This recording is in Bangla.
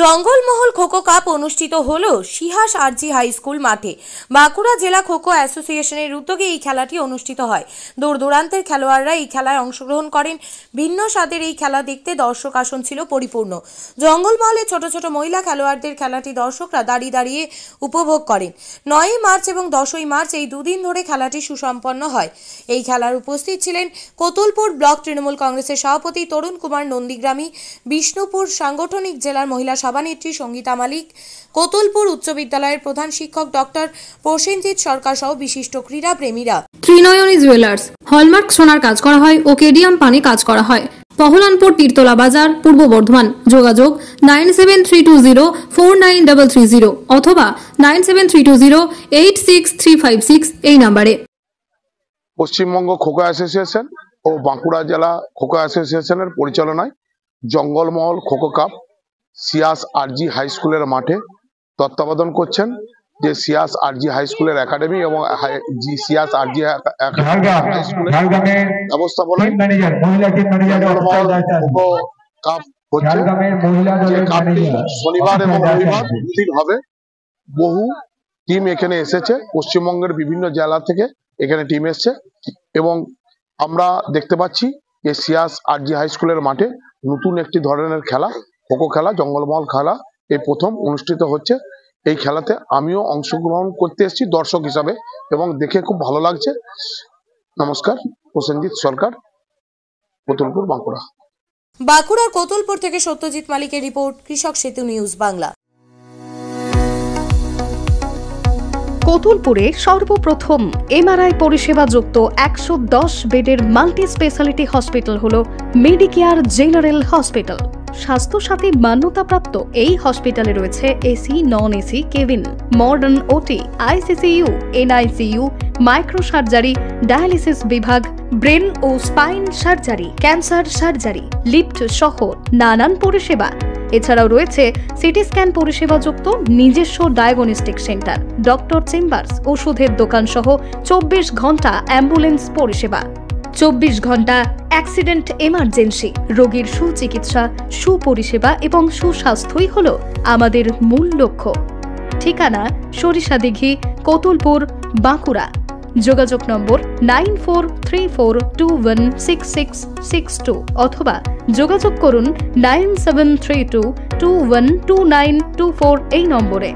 জঙ্গলমহল খোখো কাপ অনুষ্ঠিত হলো সিহাস আরজি হাই স্কুল মাঠে। বাঁকুড়া জেলা খোখো অ্যাসোসিয়েশনের উদ্যোগে এই খেলাটি অনুষ্ঠিত হয়। দূর দূরান্তের খেলোয়াড়রা এই খেলায় অংশগ্রহণ করেন। ভিন্ন স্বাদের এই খেলা দেখতে দর্শক আসন ছিল পরিপূর্ণ। জঙ্গলমহলে ছোট ছোট মহিলা খেলোয়াড়দের খেলাটি দর্শকরা দাঁড়িয়ে দাঁড়িয়ে উপভোগ করেন। 9ই মার্চ এবং 10ই মার্চ এই দুদিন ধরে খেলাটি সুসম্পন্ন হয়। এই খেলার উপস্থিত ছিলেন কোতুলপুর ব্লক তৃণমূল কংগ্রেসের সভাপতি তরুণ কুমার নন্দীগ্রামী, বিষ্ণুপুর সাংগঠনিক জেলার মহিলা সভানেত্রী সঙ্গীতা মালিক, কোতুলপুর উচ্চ বিদ্যালয়ের প্রধান শিক্ষক ডক্টর প্রসেনজিৎ সরকার সহ বিশিষ্ট ক্রীড়া প্রেমীরা। ত্রিনয়নী জুয়েলার্স হলমার্ক সোনার কাজ করা হয় ও কেডিয়াম পানি কাজ করা হয়। পহলানপুর তীরতলা বাজার, পূর্ব বর্ধমান। যোগাযোগ 9732049330 অথবা 9732086356 এই নম্বরে। পশ্চিমবঙ্গ খোখো অ্যাসোসিয়েশন ও বাঁকুড়া জেলা খোখো অ্যাসোসিয়েশনের পরিচালনায় জঙ্গলমহল খোখো কাপ সিয়াস আরজি হাই স্কুলের মাঠে তত্ত্বাবধান করছেন যে সিয়াস আরজি হাই স্কুলের একাডেমি এবং সিয়াস আরজি হাই স্কুলের ব্যবস্থাপনায় খোখো কাপ হচ্ছে। যে কাপটি শনিবার এবং রবিবার দুদিন হবে। বহু টিম এখানে এসেছে, পশ্চিমবঙ্গের বিভিন্ন জেলা থেকে এখানে টিম এসছে এবং আমরা দেখতে পাচ্ছি যে সিয়াস আরজি হাই স্কুলের মাঠে নতুন একটি ধরনের খেলা, খোখো খেলা, জঙ্গলমহল খেলা এই প্রথম অনুষ্ঠিত হচ্ছে। এই খেলাতে আমিও অংশগ্রহণ করতে এসেছি দর্শক হিসাবে এবং দেখে খুব ভালো লাগছে। নমস্কার, প্রসেনজিৎ সরকার, কোতুলপুর, বাঁকুড়া। বাঁকুড়ার কোতুলপুর থেকে সত্যজিৎ মালিকের রিপোর্ট, কৃষক সেতু নিউজ বাংলা। কোতুলপুরে সর্বপ্রথম এমআরআই পরিষেবা যুক্ত 110 বেডের মাল্টি স্পেশালিটি হসপিটাল হলো মেডিকেয়ার জেনারেল হসপিটাল। স্বাস্থ্যসাথী মান্যতাপ্রাপ্ত এই হসপিটালে রয়েছে AC, non AC cabin, modern OT, ICCU, NICU, micro surgery, dialysis বিভাগ, ব্রেন ও spine surgery, cancer surgery, lift সহ নানান পরিষেবা। এছাড়াও রয়েছে সিটি স্ক্যান পরিষেবা যুক্ত নিজস্ব ডায়াগনস্টিক সেন্টার, ডক্টর চেম্বার্স, ওষুধের দোকান সহ 24 ঘন্টা অ্যাম্বুলেন্স পরিষেবা। 24 ঘন্টা অ্যাক্সিডেন্ট এমার্জেন্সি, রোগীর সুচিকিৎসা, সুপরিষেবা এবং সুস্বাস্থ্যই হল আমাদের মূল লক্ষ্য। ঠিকানা সরিষাদিঘি, কোতুলপুর, বাঁকুড়া। যোগাযোগ নম্বর 9434216662 অথবা যোগাযোগ করুন 9732212924 এই নম্বরে।